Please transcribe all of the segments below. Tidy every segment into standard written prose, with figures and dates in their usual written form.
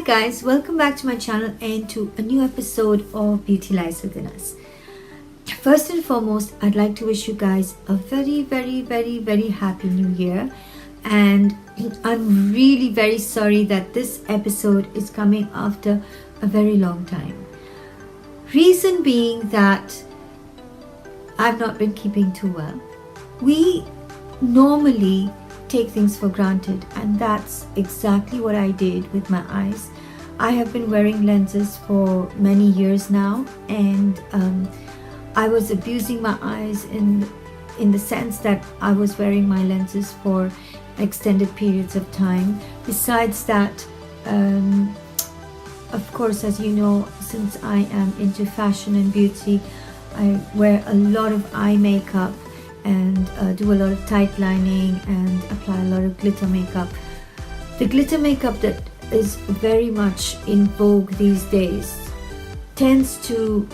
guys, welcome back to my channel and to a new episode of Beauty Lies Within Us. First and foremost, I'd like to wish you guys a very happy new year, and I'm really very sorry that this episode is coming after a very long time. Reason being that I've not been keeping too well. We normally take things for granted, and that's exactly what I did with my eyes. I have been wearing lenses for many years now, and I was abusing my eyes in the sense that I was wearing my lenses for extended periods of time. Besides that, of course, as you know, since I am into fashion and beauty, I wear a lot of eye makeup and do a lot of tight lining and apply a lot of glitter makeup. The glitter makeup that is very much in vogue these days tends to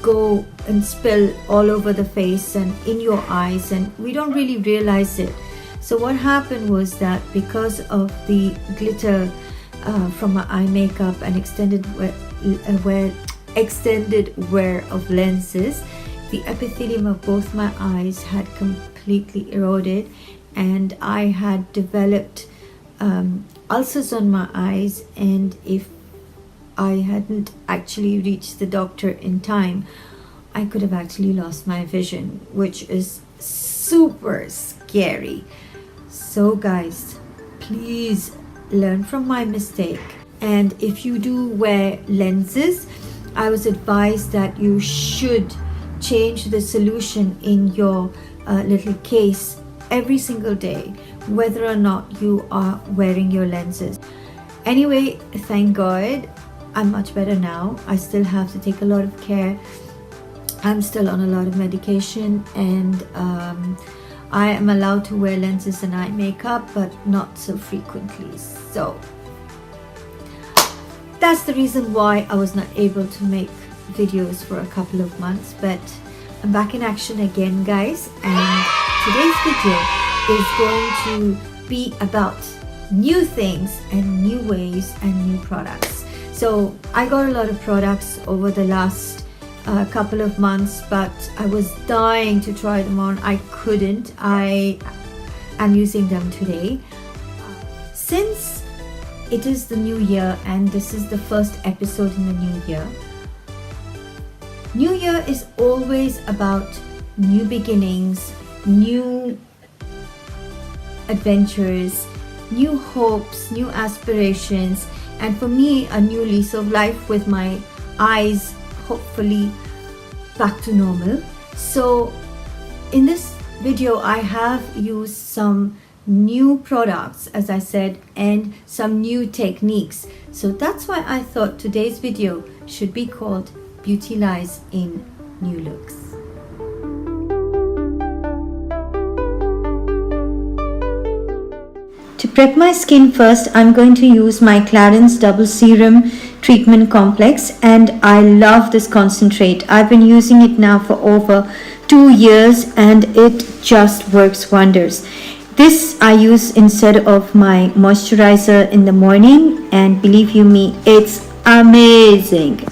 go and spill all over the face and in your eyes, and we don't really realize it. So what happened was that because of the glitter from my eye makeup and extended wear of lenses, the epithelium of both my eyes had completely eroded, and I had developed ulcers on my eyes. And if I hadn't actually reached the doctor in time, I could have actually lost my vision, which is super scary. So guys, please learn from my mistake, and if you do wear lenses, I was advised that you should change the solution in your little case every single day, whether or not you are wearing your lenses. Anyway, thank God I'm much better now. I still have to take a lot of care. I'm still on a lot of medication, and I am allowed to wear lenses and eye makeup, but not so frequently. So that's the reason why I was not able to make videos for a couple of months, but I'm back in action again, guys, and today's video is going to be about new things and new ways and new products. So I got a lot of products over the last couple of months, but I was dying to try them on. I couldn't. I am using them today. Since it is the new year and this is the first episode in the new year, New Year is always about new beginnings, new adventures, new hopes, new aspirations, and for me, a new lease of life with my eyes hopefully back to normal. So in this video, I have used some new products, as I said, and some new techniques. So that's why I thought today's video should be called Beauty Lies in New Looks. To prep my skin first, I'm going to use my Clarins Double Serum Treatment Complex, and I love this concentrate. I've been using it now for over 2 years and it just works wonders. This I use instead of my moisturizer in the morning, and believe you me, it's amazing.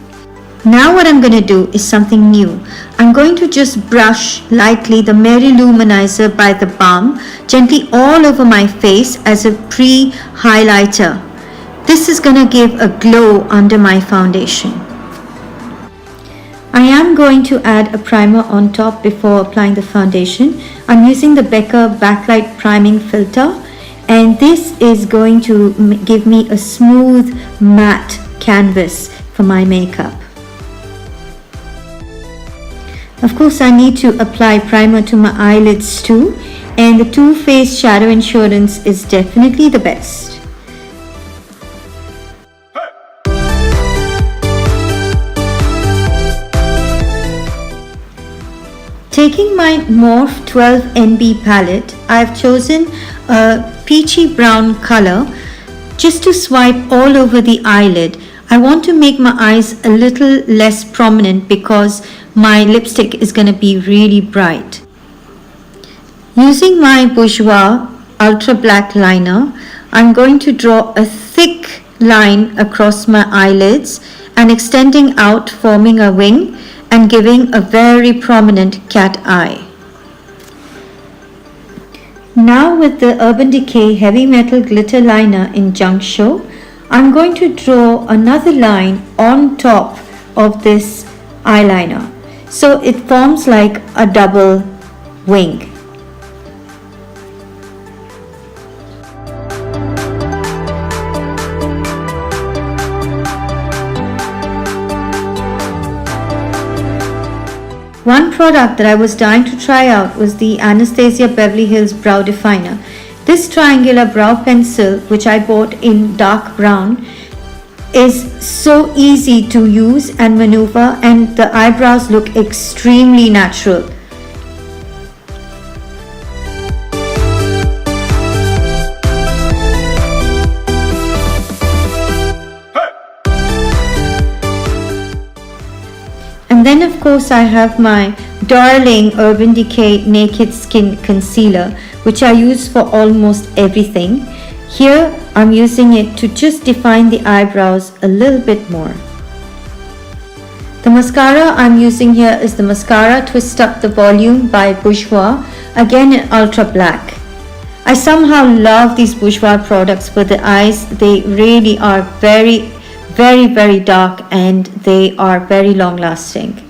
Now what I'm going to do is something new. I'm going to just brush lightly the Mary Luminizer by the Balm gently all over my face as a pre-highlighter. This is going to give a glow under my foundation. I am going to add a primer on top before applying the foundation. I'm using the Becca Backlight Priming Filter, and this is going to give me a smooth matte canvas for my makeup. Of course, I need to apply primer to my eyelids too, and the Too Faced Shadow Insurance is definitely the best. Taking my Morphe 12 NB palette, I've chosen a peachy brown color just to swipe all over the eyelid. I want to make my eyes a little less prominent because my lipstick is going to be really bright. Using my Bourjois Ultra Black Liner, I'm going to draw a thick line across my eyelids and extending out, forming a wing and giving a very prominent cat eye. Now with the Urban Decay Heavy Metal Glitter Liner in Junk Show, I'm going to draw another line on top of this eyeliner. So it forms like a double wing. One product that I was dying to try out was the Anastasia Beverly Hills Brow Definer. This triangular brow pencil, which I bought in dark brown, is so easy to use and maneuver, and the eyebrows look extremely natural. And then of course I have my darling Urban Decay Naked Skin Concealer, which I use for almost everything. Here I'm using it to just define the eyebrows a little bit more. The mascara I'm using here is the Mascara Twist Up the Volume by Bourjois, again in Ultra Black. I somehow love these Bourjois products for the eyes. They really are very dark and they are very long lasting.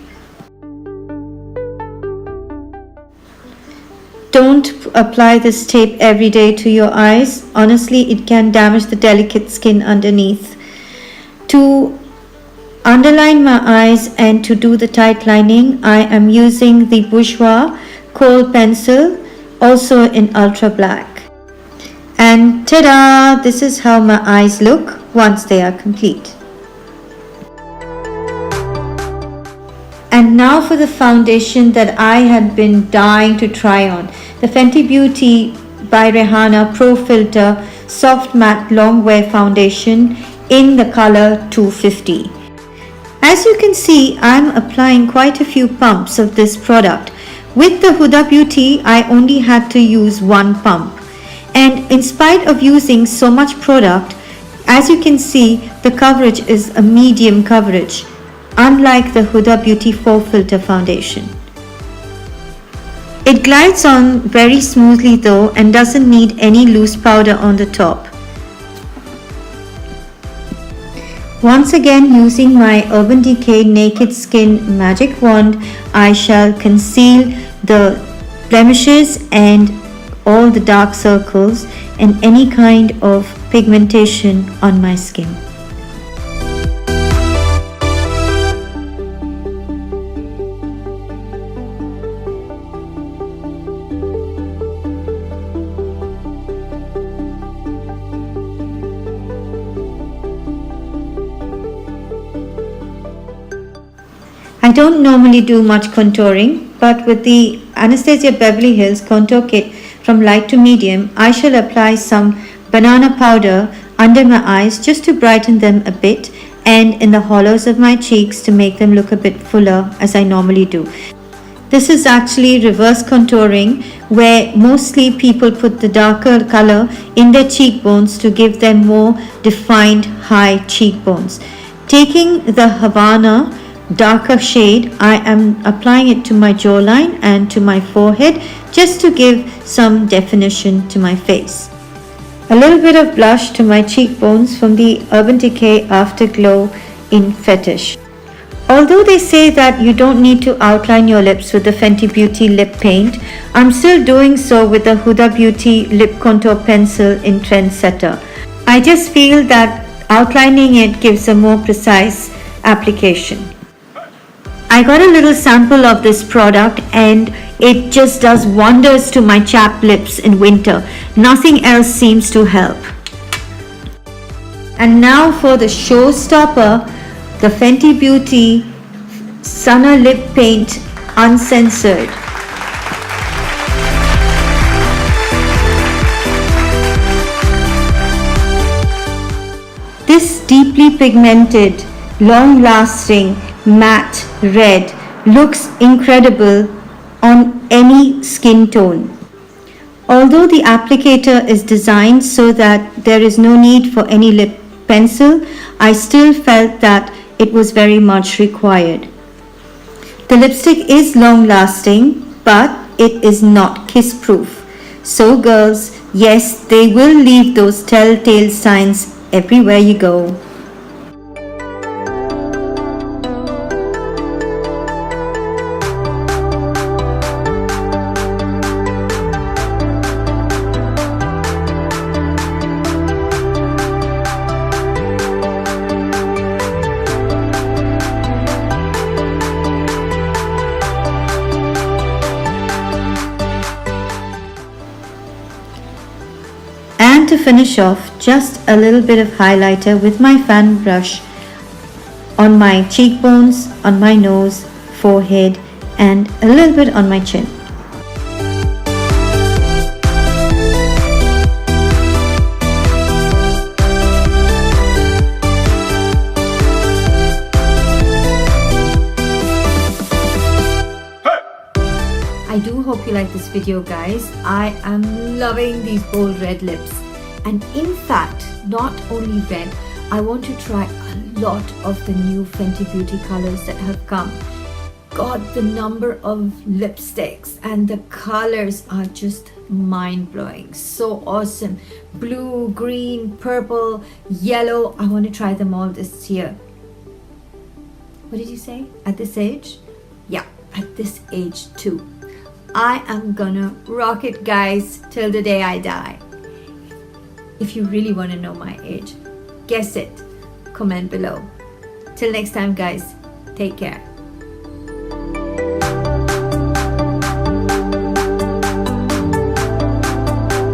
Don't apply this tape every day to your eyes. Honestly, it can damage the delicate skin underneath. To underline my eyes and to do the tight lining, I am using the Bourjois Kohl pencil, also in Ultra Black. And ta-da! This is how my eyes look once they are complete. And now for the foundation that I had been dying to try on. The Fenty Beauty by Rihanna Pro Filter Soft Matte Long Wear Foundation in the color 250. As you can see, I'm applying quite a few pumps of this product. With the Huda Beauty, I only had to use one pump. And in spite of using so much product, as you can see, the coverage is a medium coverage, unlike the Huda Beauty 4 Filter Foundation. It glides on very smoothly though and doesn't need any loose powder on the top. Once again, using my Urban Decay Naked Skin Magic Wand, I shall conceal the blemishes and all the dark circles and any kind of pigmentation on my skin. I don't normally do much contouring, but with the Anastasia Beverly Hills Contour Kit from light to medium, I shall apply some banana powder under my eyes just to brighten them a bit, and in the hollows of my cheeks to make them look a bit fuller as I normally do. This is actually reverse contouring, where mostly people put the darker color in their cheekbones to give them more defined high cheekbones. Taking the Havana darker shade, I am applying it to my jawline and to my forehead just to give some definition to my face. A little bit of blush to my cheekbones from the Urban Decay Afterglow in Fetish. Although they say that you don't need to outline your lips with the Fenty Beauty lip paint, I'm still doing so with the Huda Beauty lip contour pencil in Trendsetter. I just feel that outlining it gives a more precise application. I got a little sample of this product and it just does wonders to my chapped lips in winter. Nothing else seems to help. And now for the showstopper, the Fenty Beauty Stunna Lip Paint Uncensored. This deeply pigmented, long-lasting, matte red looks incredible on any skin tone. Although the applicator is designed so that there is no need for any lip pencil, I still felt that it was very much required. The lipstick is long lasting, but it is not kiss proof. So girls, yes, they will leave those telltale signs everywhere you go. And to finish off, just a little bit of highlighter with my fan brush on my cheekbones, on my nose, forehead, and a little bit on my chin. I do hope you like this video, guys. I am loving these bold red lips, and in fact, not only red, I want to try a lot of the new Fenty Beauty colors that have come. God, the number of lipsticks and the colors are just mind-blowing. So awesome. Blue, green, purple, yellow. I want to try them all this year. What did you say? At this age? Yeah, at this age too. I am gonna rock it, guys, till the day I die. If you really want to know my age, guess it. Comment below. Till next time, guys, take care.